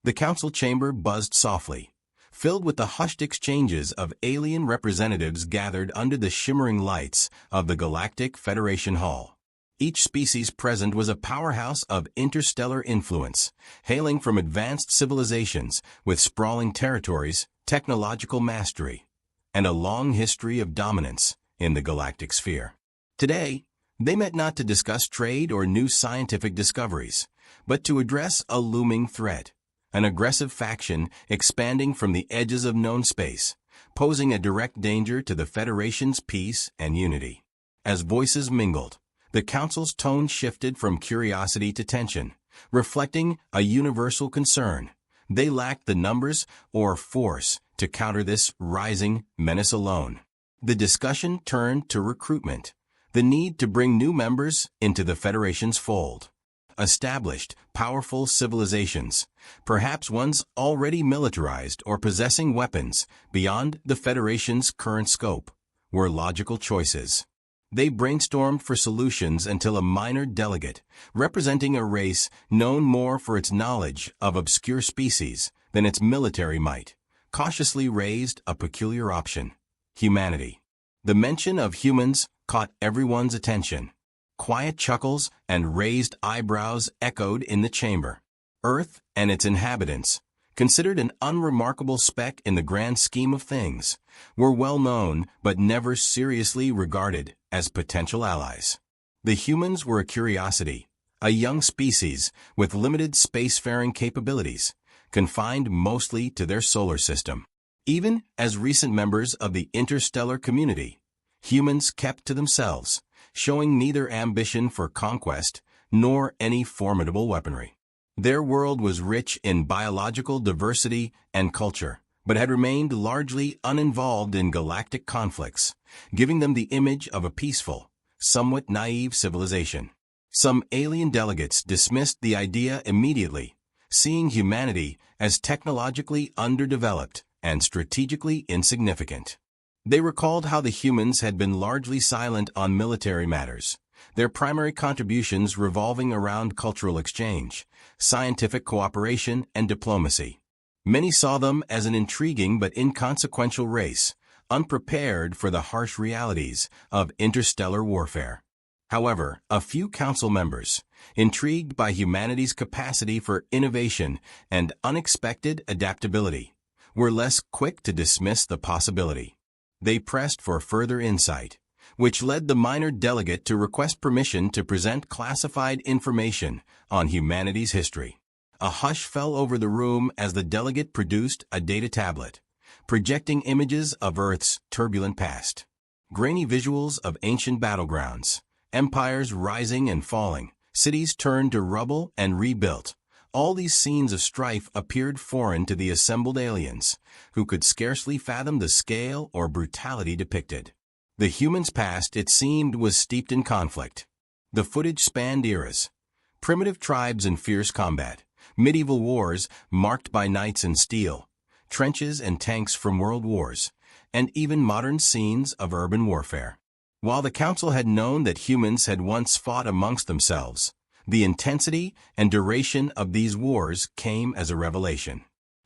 The council chamber buzzed softly, filled with the hushed exchanges of alien representatives gathered under the shimmering lights of the Galactic Federation Hall. Each species present was a powerhouse of interstellar influence, hailing from advanced civilizations with sprawling territories, technological mastery, and a long history of dominance in the galactic sphere. Today, they met not to discuss trade or new scientific discoveries, but to address a looming threat, an aggressive faction expanding from the edges of known space, posing a direct danger to the Federation's peace and unity. As voices mingled, the Council's tone shifted from curiosity to tension, reflecting a universal concern. They lacked the numbers or force to counter this rising menace alone. The discussion turned to recruitment, the need to bring new members into the Federation's fold. Established, powerful civilizations, perhaps ones already militarized or possessing weapons beyond the Federation's current scope, were logical choices. They brainstormed for solutions until a minor delegate, representing a race known more for its knowledge of obscure species than its military might, cautiously raised a peculiar option: humanity. The mention of humans caught everyone's attention. Quiet chuckles and raised eyebrows echoed in the chamber. Earth and its inhabitants, considered an unremarkable speck in the grand scheme of things, were well known but never seriously regarded as potential allies. The humans were a curiosity, a young species with limited spacefaring capabilities, confined mostly to their solar system. Even as recent members of the interstellar community, humans kept to themselves, showing neither ambition for conquest nor any formidable weaponry. Their world was rich in biological diversity and culture, but had remained largely uninvolved in galactic conflicts, giving them the image of a peaceful, somewhat naive civilization. Some alien delegates dismissed the idea immediately, seeing humanity as technologically underdeveloped and strategically insignificant. They recalled how the humans had been largely silent on military matters, their primary contributions revolving around cultural exchange, scientific cooperation, and diplomacy. Many saw them as an intriguing but inconsequential race, unprepared for the harsh realities of interstellar warfare. However, a few council members, intrigued by humanity's capacity for innovation and unexpected adaptability, were less quick to dismiss the possibility. They pressed for further insight, which led the minor delegate to request permission to present classified information on humanity's history. A hush fell over the room as the delegate produced a data tablet, projecting images of Earth's turbulent past. Grainy visuals of ancient battlegrounds, empires rising and falling, cities turned to rubble and rebuilt. All these scenes of strife appeared foreign to the assembled aliens, who could scarcely fathom the scale or brutality depicted. The humans' past, it seemed, was steeped in conflict. The footage spanned eras: primitive tribes in fierce combat, medieval wars marked by knights and steel, trenches and tanks from world wars, and even modern scenes of urban warfare. While the council had known that humans had once fought amongst themselves, the intensity and duration of these wars came as a revelation.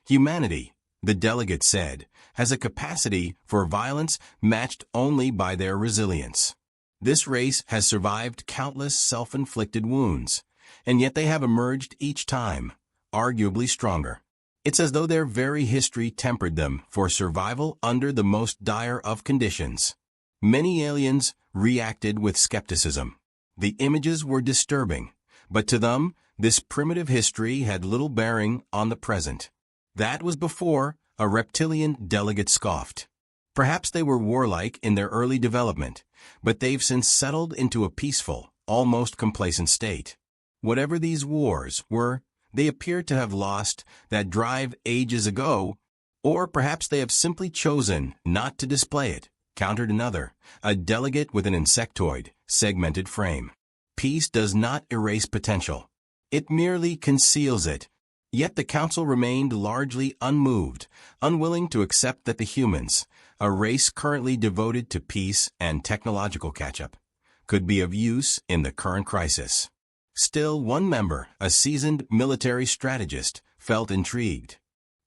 Humanity, the delegate said, has a capacity for violence matched only by their resilience. This race has survived countless self-inflicted wounds, and yet they have emerged each time, arguably stronger. It's as though their very history tempered them for survival under the most dire of conditions. Many aliens reacted with skepticism. The images were disturbing, but to them, this primitive history had little bearing on the present. That was before a reptilian delegate scoffed. Perhaps they were warlike in their early development, but they've since settled into a peaceful, almost complacent state. Whatever these wars were, they appear to have lost that drive ages ago, or perhaps they have simply chosen not to display it, countered another, a delegate with an insectoid, segmented frame. Peace does not erase potential. It merely conceals it. Yet the council remained largely unmoved, unwilling to accept that the humans, a race currently devoted to peace and technological catch-up, could be of use in the current crisis. Still, one member, a seasoned military strategist, felt intrigued.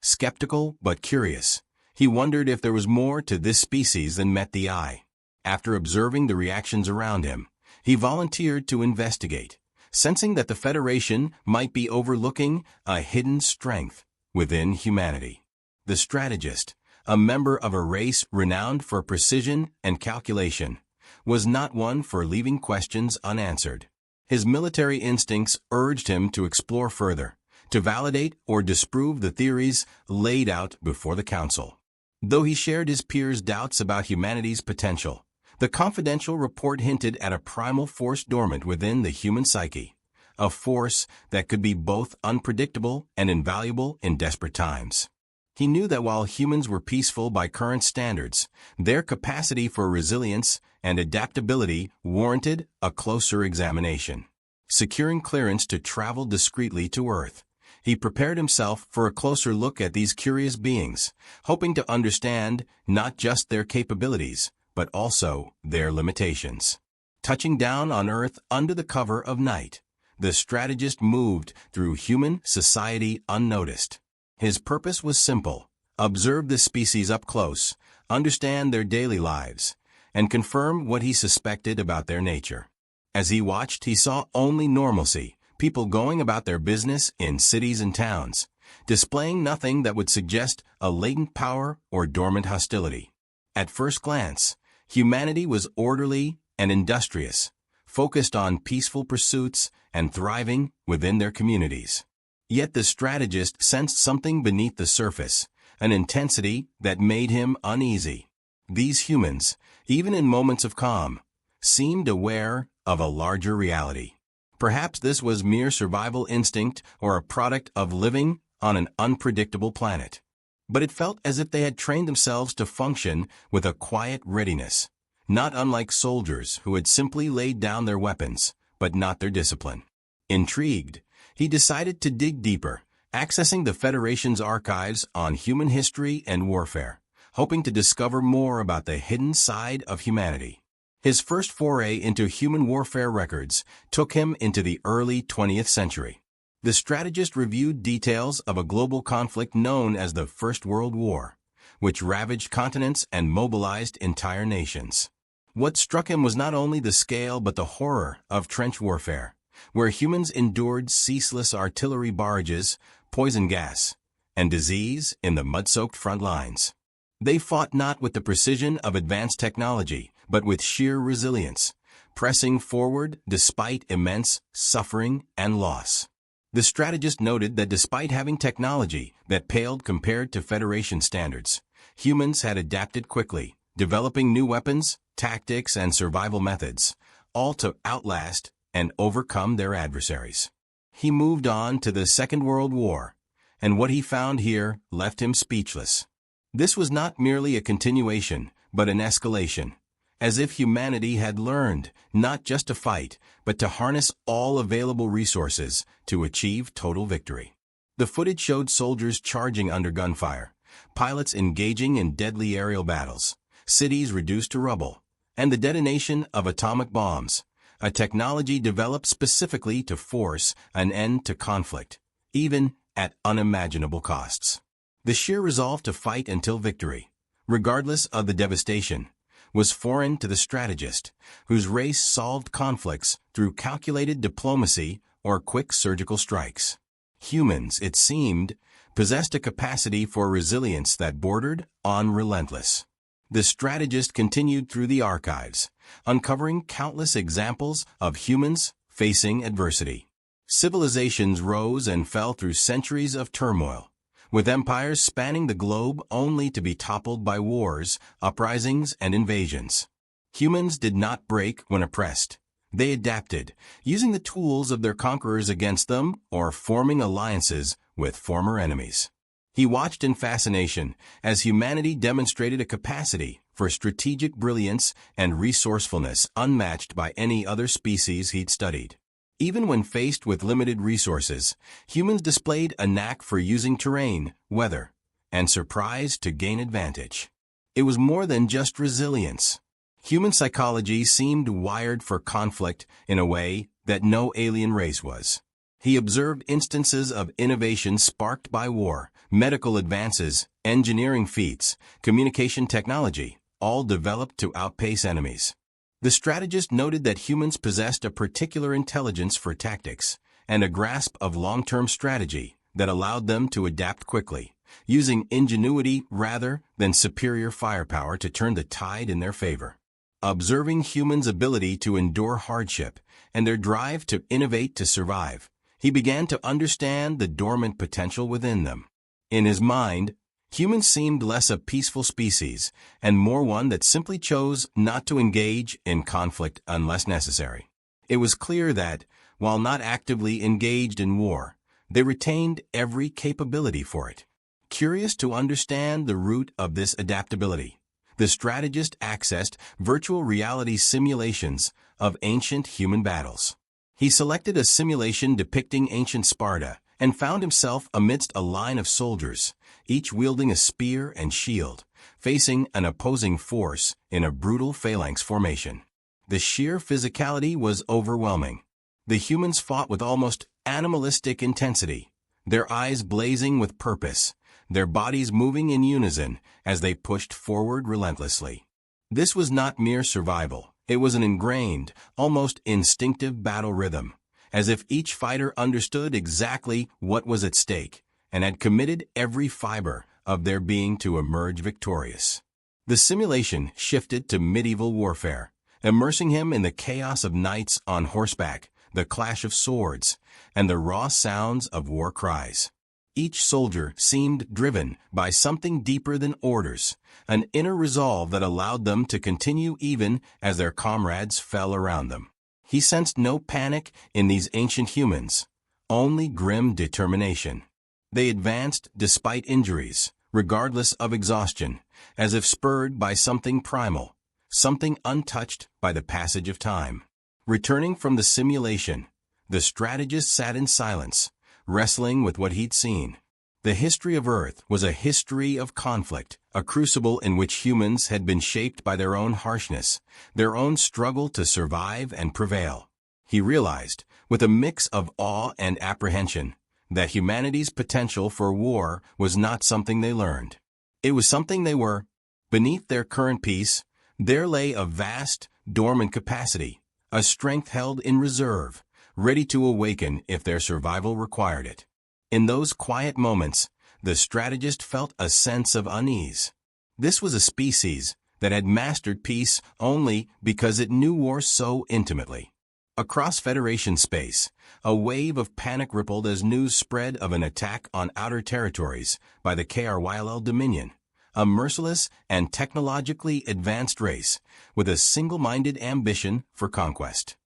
Skeptical but curious, he wondered if there was more to this species than met the eye. After observing the reactions around him, he volunteered to investigate, sensing that the Federation might be overlooking a hidden strength within humanity. The strategist, a member of a race renowned for precision and calculation, was not one for leaving questions unanswered. His military instincts urged him to explore further, to validate or disprove the theories laid out before the Council. Though he shared his peers' doubts about humanity's potential, the confidential report hinted at a primal force dormant within the human psyche, a force that could be both unpredictable and invaluable in desperate times. He knew that while humans were peaceful by current standards, their capacity for resilience and adaptability warranted a closer examination. Securing clearance to travel discreetly to Earth, he prepared himself for a closer look at these curious beings, hoping to understand not just their capabilities, but also their limitations. Touching down on Earth under the cover of night, the strategist moved through human society unnoticed. His purpose was simple: observe this species up close, understand their daily lives, and confirm what he suspected about their nature. As he watched, he saw only normalcy, people going about their business in cities and towns, displaying nothing that would suggest a latent power or dormant hostility. At first glance, humanity was orderly and industrious, focused on peaceful pursuits and thriving within their communities. Yet the strategist sensed something beneath the surface, an intensity that made him uneasy. These humans, even in moments of calm, seemed aware of a larger reality. Perhaps this was mere survival instinct or a product of living on an unpredictable planet. But it felt as if they had trained themselves to function with a quiet readiness, not unlike soldiers who had simply laid down their weapons, but not their discipline. Intrigued, he decided to dig deeper, accessing the Federation's archives on human history and warfare, hoping to discover more about the hidden side of humanity. His first foray into human warfare records took him into the early 20th century. The strategist reviewed details of a global conflict known as the First World War, which ravaged continents and mobilized entire nations. What struck him was not only the scale but the horror of trench warfare, where humans endured ceaseless artillery barrages, poison gas, and disease in the mud-soaked front lines. They fought not with the precision of advanced technology, but with sheer resilience, pressing forward despite immense suffering and loss. The strategist noted that despite having technology that paled compared to Federation standards, humans had adapted quickly, developing new weapons, tactics, and survival methods, all to outlast and overcome their adversaries. He moved on to the Second World War, and what he found here left him speechless. This was not merely a continuation, but an escalation, as if humanity had learned not just to fight, but to harness all available resources to achieve total victory. The footage showed soldiers charging under gunfire, pilots engaging in deadly aerial battles, cities reduced to rubble, and the detonation of atomic bombs, a technology developed specifically to force an end to conflict, even at unimaginable costs. The sheer resolve to fight until victory, regardless of the devastation, was foreign to the strategist, whose race solved conflicts through calculated diplomacy or quick surgical strikes. Humans, it seemed, possessed a capacity for resilience that bordered on relentless. The strategist continued through the archives, uncovering countless examples of humans facing adversity. Civilizations rose and fell through centuries of turmoil, with empires spanning the globe only to be toppled by wars, uprisings, and invasions. Humans did not break when oppressed. They adapted, using the tools of their conquerors against them or forming alliances with former enemies. He watched in fascination as humanity demonstrated a capacity for strategic brilliance and resourcefulness unmatched by any other species he'd studied. Even when faced with limited resources, humans displayed a knack for using terrain, weather, and surprise to gain advantage. It was more than just resilience. Human psychology seemed wired for conflict in a way that no alien race was. He observed instances of innovation sparked by war, medical advances, engineering feats, communication technology, all developed to outpace enemies. The strategist noted that humans possessed a particular intelligence for tactics and a grasp of long-term strategy that allowed them to adapt quickly, using ingenuity rather than superior firepower to turn the tide in their favor. Observing humans' ability to endure hardship and their drive to innovate to survive, he began to understand the dormant potential within them. In his mind, humans seemed less a peaceful species and more one that simply chose not to engage in conflict unless necessary. It was clear that, while not actively engaged in war, they retained every capability for it. Curious to understand the root of this adaptability, the strategist accessed virtual reality simulations of ancient human battles. He selected a simulation depicting ancient Sparta and found himself amidst a line of soldiers, each wielding a spear and shield, facing an opposing force in a brutal phalanx formation. The sheer physicality was overwhelming. The humans fought with almost animalistic intensity, their eyes blazing with purpose, their bodies moving in unison as they pushed forward relentlessly. This was not mere survival. It was an ingrained, almost instinctive battle rhythm, as if each fighter understood exactly what was at stake and had committed every fiber of their being to emerge victorious. The simulation shifted to medieval warfare, immersing him in the chaos of knights on horseback, the clash of swords, and the raw sounds of war cries. Each soldier seemed driven by something deeper than orders, an inner resolve that allowed them to continue even as their comrades fell around them. He sensed no panic in these ancient humans, only grim determination. They advanced despite injuries, regardless of exhaustion, as if spurred by something primal, something untouched by the passage of time. Returning from the simulation, the strategist sat in silence, wrestling with what he'd seen. The history of Earth was a history of conflict, a crucible in which humans had been shaped by their own harshness, their own struggle to survive and prevail. He realized, with a mix of awe and apprehension, that humanity's potential for war was not something they learned. It was something they were. Beneath their current peace, there lay a vast, dormant capacity, a strength held in reserve, ready to awaken if their survival required it. In those quiet moments, the strategist felt a sense of unease. This was a species that had mastered peace only because it knew war so intimately. Across Federation space, a wave of panic rippled as news spread of an attack on outer territories by the KRYLL Dominion, a merciless and technologically advanced race with a single-minded ambition for conquest.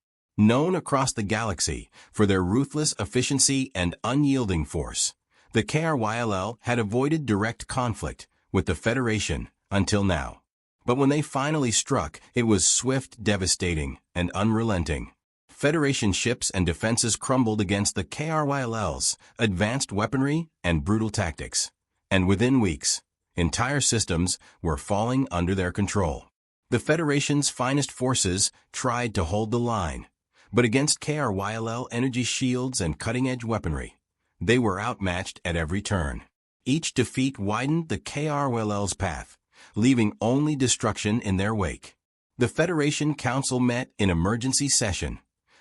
Known across the galaxy for their ruthless efficiency and unyielding force, the KRYLL had avoided direct conflict with the Federation until now. But when they finally struck, it was swift, devastating, and unrelenting. Federation ships and defenses crumbled against the KRYLL's advanced weaponry and brutal tactics, and within weeks, entire systems were falling under their control. The Federation's finest forces tried to hold the line, but against KRYLL energy shields and cutting-edge weaponry, they were outmatched at every turn. Each defeat widened the KRYLL's path, leaving only destruction in their wake. The Federation Council met in emergency session,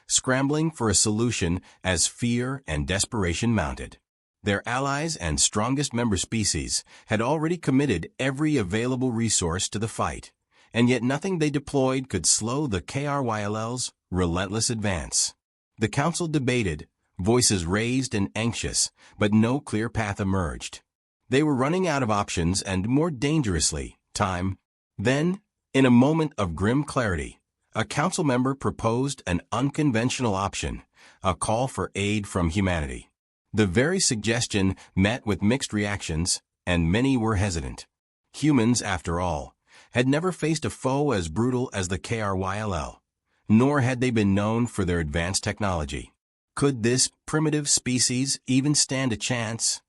scrambling for a solution as fear and desperation mounted. Their allies and strongest member species had already committed every available resource to the fight, and yet nothing they deployed could slow the KRYLL's relentless advance. The council debated, voices raised and anxious, but no clear path emerged. They were running out of options and, more dangerously, time. Then, in a moment of grim clarity, a council member proposed an unconventional option, a call for aid from humanity. The very suggestion met with mixed reactions, and many were hesitant. Humans, after all, had never faced a foe as brutal as the KRYLL, nor had they been known for their advanced technology. Could this primitive species even stand a chance?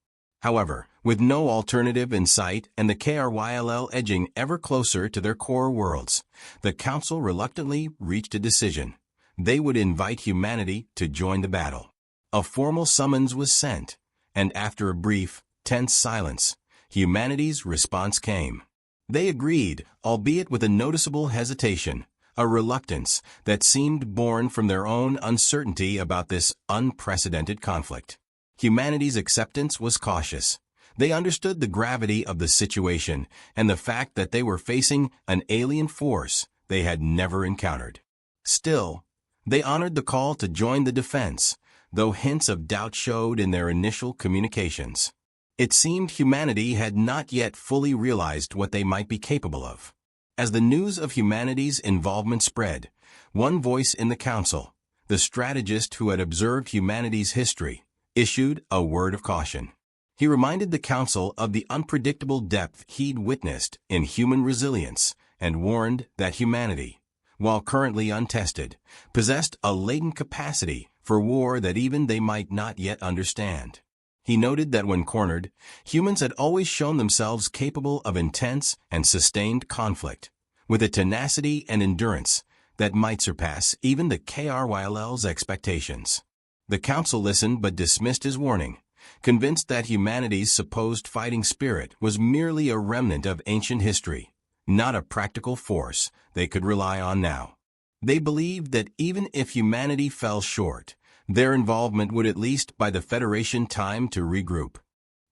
However, with no alternative in sight and the KRYLL edging ever closer to their core worlds, the Council reluctantly reached a decision. They would invite humanity to join the battle. A formal summons was sent, and after a brief, tense silence, humanity's response came. They agreed, albeit with a noticeable hesitation, a reluctance that seemed born from their own uncertainty about this unprecedented conflict. Humanity's acceptance was cautious. They understood the gravity of the situation and the fact that they were facing an alien force they had never encountered. Still, they honored the call to join the defense, though hints of doubt showed in their initial communications. It seemed humanity had not yet fully realized what they might be capable of. As the news of humanity's involvement spread, one voice in the council, the strategist who had observed humanity's history, issued a word of caution. He reminded the council of the unpredictable depth he'd witnessed in human resilience and warned that humanity, while currently untested, possessed a latent capacity for war that even they might not yet understand. He noted that when cornered, humans had always shown themselves capable of intense and sustained conflict, with a tenacity and endurance that might surpass even the KRYLL's expectations. The council listened but dismissed his warning, convinced that humanity's supposed fighting spirit was merely a remnant of ancient history, not a practical force they could rely on now. They believed that even if humanity fell short, their involvement would at least buy the Federation time to regroup.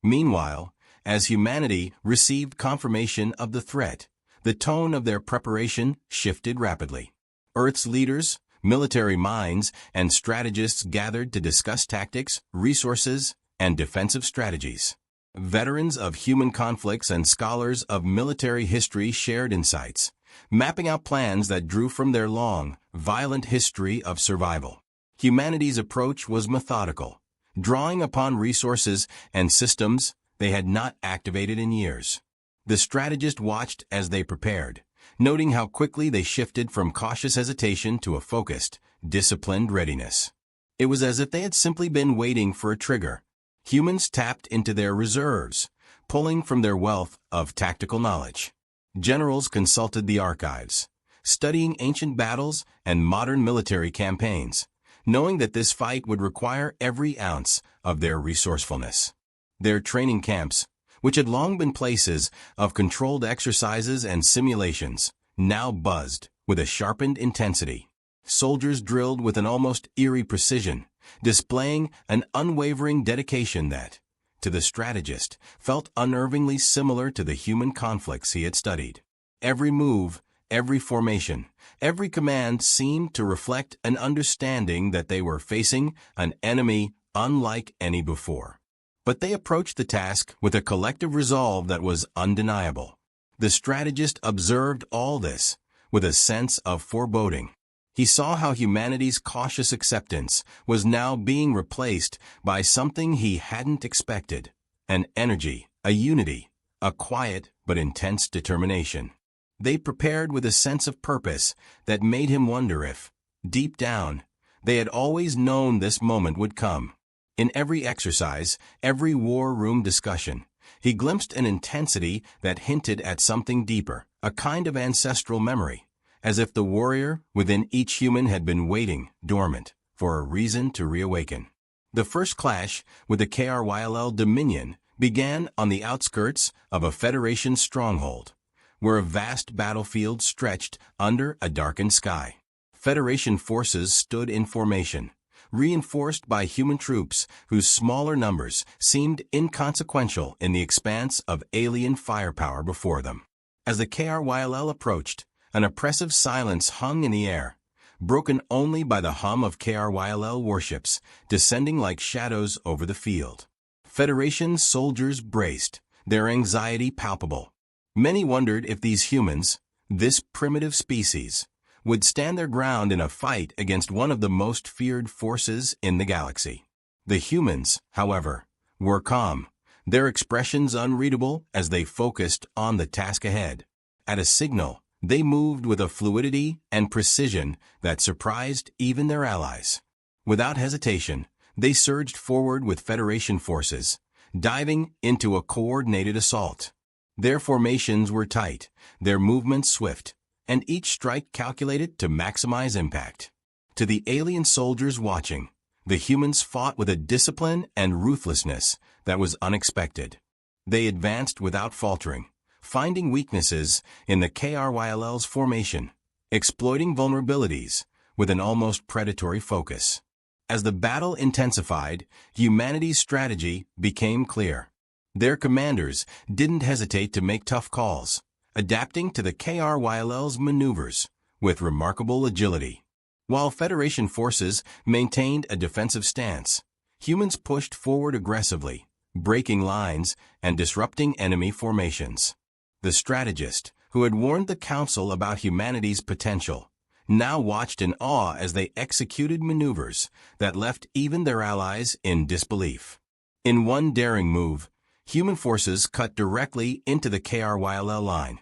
Meanwhile, as humanity received confirmation of the threat, the tone of their preparation shifted rapidly. Earth's leaders, military minds, and strategists gathered to discuss tactics, resources, and defensive strategies. Veterans of human conflicts and scholars of military history shared insights, mapping out plans that drew from their long, violent history of survival. Humanity's approach was methodical, drawing upon resources and systems they had not activated in years. The strategist watched as they prepared, noting how quickly they shifted from cautious hesitation to a focused, disciplined readiness. It was as if they had simply been waiting for a trigger. Humans tapped into their reserves, pulling from their wealth of tactical knowledge. Generals consulted the archives, studying ancient battles and modern military campaigns, knowing that this fight would require every ounce of their resourcefulness. Their training camps, which had long been places of controlled exercises and simulations, now buzzed with a sharpened intensity. Soldiers drilled with an almost eerie precision, displaying an unwavering dedication that, to the strategist, felt unnervingly similar to the human conflicts he had studied. Every move, every formation, every command seemed to reflect an understanding that they were facing an enemy unlike any before. But they approached the task with a collective resolve that was undeniable. The strategist observed all this with a sense of foreboding. He saw how humanity's cautious acceptance was now being replaced by something he hadn't expected: an energy, a unity, a quiet but intense determination. They prepared with a sense of purpose that made him wonder if, deep down, they had always known this moment would come. In every exercise, every war room discussion, he glimpsed an intensity that hinted at something deeper, a kind of ancestral memory, as if the warrior within each human had been waiting, dormant, for a reason to reawaken. The first clash with the KRYLL Dominion began on the outskirts of a Federation stronghold, where a vast battlefield stretched under a darkened sky. Federation forces stood in formation, reinforced by human troops whose smaller numbers seemed inconsequential in the expanse of alien firepower before them. As the KRYLL approached, an oppressive silence hung in the air, broken only by the hum of KRYLL warships descending like shadows over the field. Federation soldiers braced, their anxiety palpable. Many wondered if these humans, this primitive species, would stand their ground in a fight against one of the most feared forces in the galaxy. The humans, however, were calm, their expressions unreadable as they focused on the task ahead. At a signal, they moved with a fluidity and precision that surprised even their allies. Without hesitation, they surged forward with Federation forces, diving into a coordinated assault. Their formations were tight, their movements swift, and each strike calculated to maximize impact. To the alien soldiers watching, The humans fought with a discipline and ruthlessness that was unexpected. They advanced without faltering, finding weaknesses in the KRYLL's formation, exploiting vulnerabilities with an almost predatory focus. As the battle intensified, humanity's strategy became clear. Their commanders didn't hesitate to make tough calls, adapting to the KRYLL's maneuvers with remarkable agility. While Federation forces maintained a defensive stance, humans pushed forward aggressively, breaking lines and disrupting enemy formations. The strategist, who had warned the Council about humanity's potential, now watched in awe as they executed maneuvers that left even their allies in disbelief. In one daring move, human forces cut directly into the KRYLL line,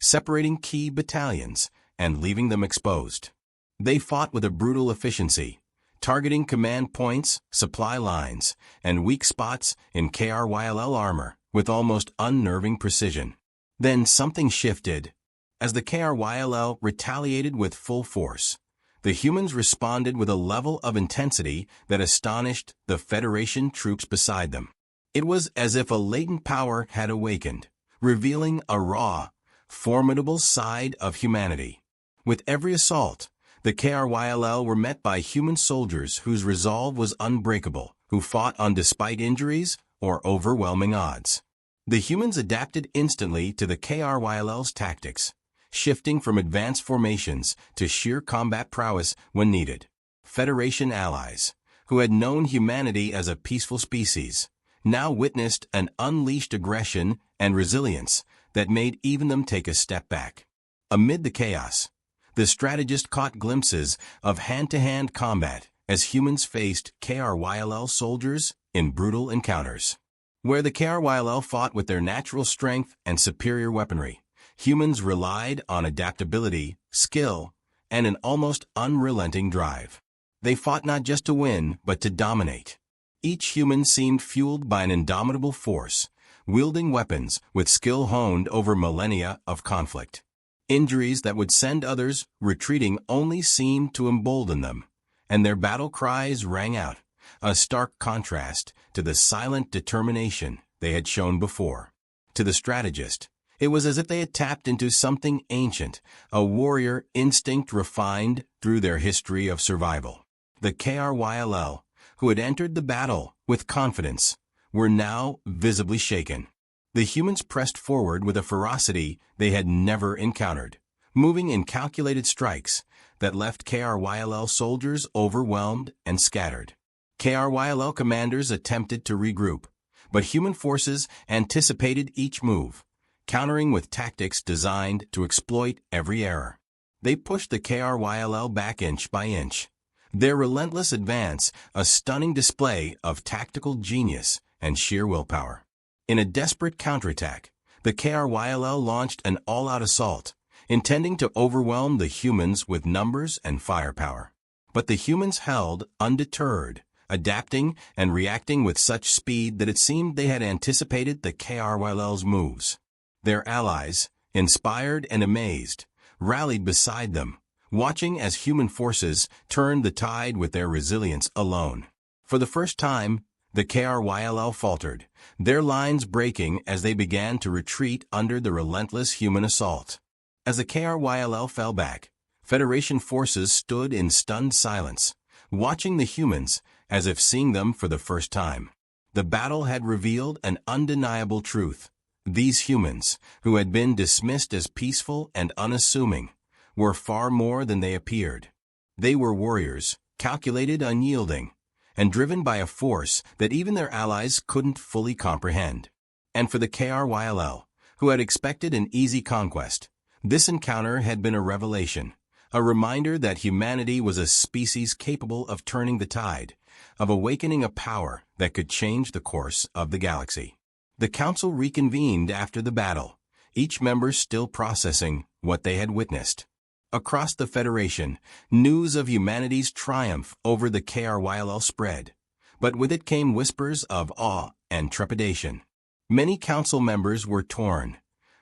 separating key battalions and leaving them exposed. They fought with a brutal efficiency, targeting command points, supply lines, and weak spots in KRYLL armor with almost unnerving precision. Then something shifted. As the KRYLL retaliated with full force, the humans responded with a level of intensity that astonished the Federation troops beside them. It was as if a latent power had awakened, revealing a raw, formidable side of humanity. With every assault, the KRYLL were met by human soldiers whose resolve was unbreakable, who fought on despite injuries or overwhelming odds. The humans adapted instantly to the KRYLL's tactics, shifting from advanced formations to sheer combat prowess when needed. Federation allies, who had known humanity as a peaceful species, now witnessed an unleashed aggression and resilience that made even them take a step back. Amid the chaos, the strategist caught glimpses of hand-to-hand combat as humans faced KRYLL soldiers in brutal encounters. Where the KRYLL fought with their natural strength and superior weaponry, humans relied on adaptability, skill, and an almost unrelenting drive. They fought not just to win, but to dominate. Each human seemed fueled by an indomitable force, wielding weapons with skill honed over millennia of conflict. Injuries that would send others retreating only seemed to embolden them, and their battle cries rang out, a stark contrast to the silent determination they had shown before. To the strategist, it was as if they had tapped into something ancient, a warrior instinct refined through their history of survival. The KRYLL, who had entered the battle with confidence, were now visibly shaken. The humans pressed forward with a ferocity they had never encountered, moving in calculated strikes that left KRYLL soldiers overwhelmed and scattered. KRYLL commanders attempted to regroup, but human forces anticipated each move, countering with tactics designed to exploit every error. They pushed the KRYLL back inch by inch, their relentless advance a stunning display of tactical genius and sheer willpower. In a desperate counterattack, the KRYLL launched an all-out assault, intending to overwhelm the humans with numbers and firepower. But the humans held undeterred, adapting and reacting with such speed that it seemed they had anticipated the KRYLL's moves. Their allies, inspired and amazed, rallied beside them, watching as human forces turned the tide with their resilience alone. For the first time, the KRYLL faltered, their lines breaking as they began to retreat under the relentless human assault. As the KRYLL fell back, Federation forces stood in stunned silence, watching the humans as if seeing them for the first time. The battle had revealed an undeniable truth. These humans, who had been dismissed as peaceful and unassuming, were far more than they appeared. They were warriors, calculated, unyielding, and driven by a force that even their allies couldn't fully comprehend. And for the KRYLL, who had expected an easy conquest, this encounter had been a revelation, a reminder that humanity was a species capable of turning the tide, of awakening a power that could change the course of the galaxy. The Council reconvened after the battle, each member still processing what they had witnessed. Across the Federation, news of humanity's triumph over the KRYLL spread, but with it came whispers of awe and trepidation. Many council members were torn.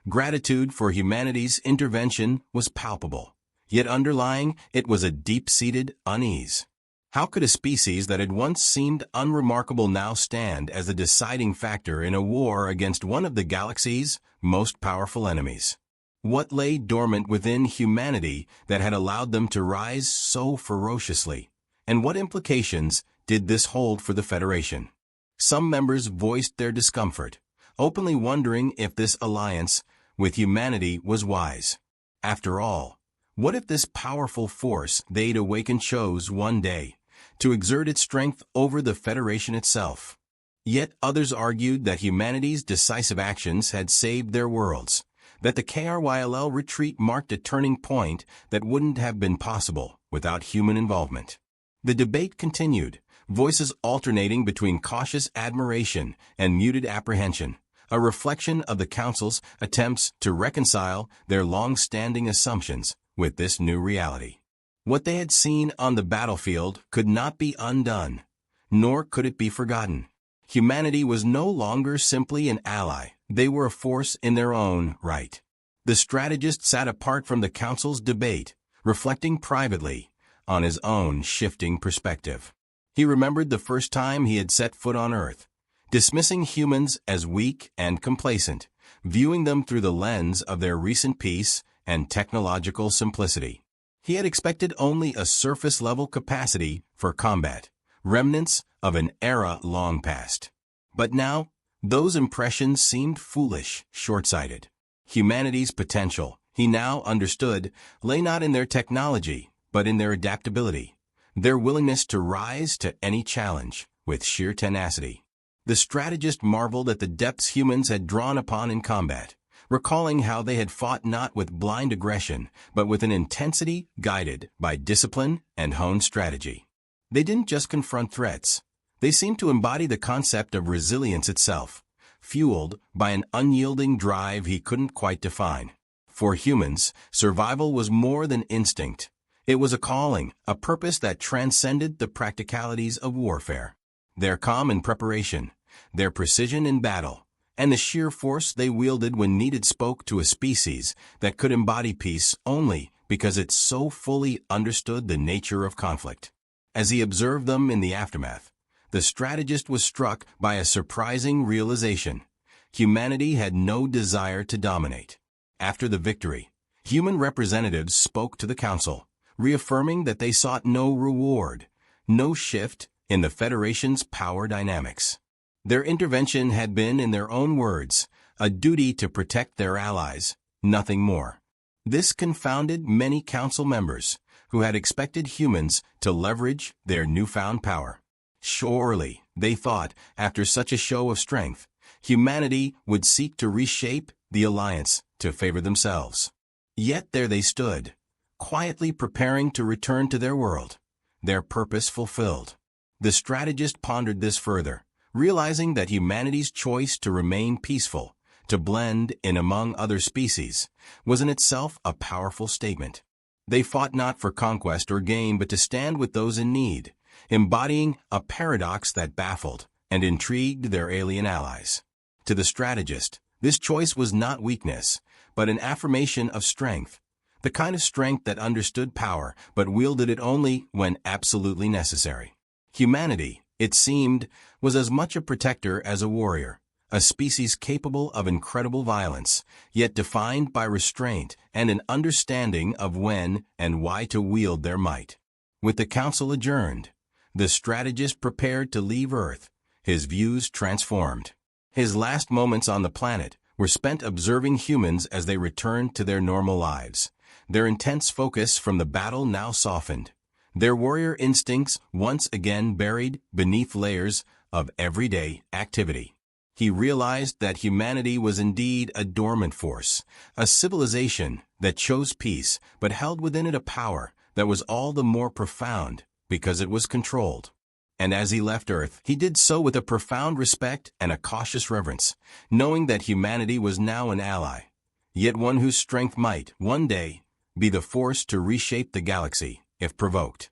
Gratitude for humanity's intervention was palpable, yet underlying it was a deep-seated unease. How could a species that had once seemed unremarkable now stand as a deciding factor in a war against one of the galaxy's most powerful enemies? What lay dormant within humanity that had allowed them to rise so ferociously? And what implications did this hold for the Federation? Some members voiced their discomfort, openly wondering if this alliance with humanity was wise. After all, what if this powerful force they'd awakened chose one day to exert its strength over the Federation itself? Yet others argued that humanity's decisive actions had saved their worlds, that the KRYLL retreat marked a turning point that wouldn't have been possible without human involvement. The debate continued, voices alternating between cautious admiration and muted apprehension, a reflection of the Council's attempts to reconcile their long-standing assumptions with this new reality. What they had seen on the battlefield could not be undone, nor could it be forgotten. Humanity was no longer simply an ally, they were a force in their own right. The strategist sat apart from the Council's debate, reflecting privately on his own shifting perspective. He remembered the first time he had set foot on Earth, dismissing humans as weak and complacent, viewing them through the lens of their recent peace and technological simplicity. He had expected only a surface-level capacity for combat, remnants of an era long past. But now, those impressions seemed foolish, short-sighted. Humanity's potential, he now understood, lay not in their technology, but in their adaptability, their willingness to rise to any challenge with sheer tenacity. The strategist marveled at the depths humans had drawn upon in combat, recalling how they had fought not with blind aggression, but with an intensity guided by discipline and honed strategy. They didn't just confront threats. They seemed to embody the concept of resilience itself, fueled by an unyielding drive he couldn't quite define. For humans, survival was more than instinct. It was a calling, a purpose that transcended the practicalities of warfare. Their calm in preparation, their precision in battle, and the sheer force they wielded when needed spoke to a species that could embody peace only because it so fully understood the nature of conflict. As he observed them in the aftermath, the strategist was struck by a surprising realization. Humanity had no desire to dominate. After the victory, human representatives spoke to the Council, reaffirming that they sought no reward, no shift in the Federation's power dynamics. Their intervention had been, in their own words, a duty to protect their allies, nothing more. This confounded many Council members who had expected humans to leverage their newfound power. Surely, they thought, after such a show of strength, humanity would seek to reshape the alliance to favor themselves. Yet there they stood, quietly preparing to return to their world, their purpose fulfilled. The strategist pondered this further, realizing that humanity's choice to remain peaceful, to blend in among other species, was in itself a powerful statement. They fought not for conquest or gain, but to stand with those in need, embodying a paradox that baffled and intrigued their alien allies. To the strategist, this choice was not weakness, but an affirmation of strength, the kind of strength that understood power but wielded it only when absolutely necessary. Humanity, it seemed, was as much a protector as a warrior, a species capable of incredible violence, yet defined by restraint and an understanding of when and why to wield their might. With the Council adjourned, the strategist prepared to leave Earth, his views transformed. His last moments on the planet were spent observing humans as they returned to their normal lives, their intense focus from the battle now softened, their warrior instincts once again buried beneath layers of everyday activity. He realized that humanity was indeed a dormant force, a civilization that chose peace but held within it a power that was all the more profound because it was controlled. And as he left Earth, he did so with a profound respect and a cautious reverence, knowing that humanity was now an ally, yet one whose strength might, one day, be the force to reshape the galaxy, if provoked.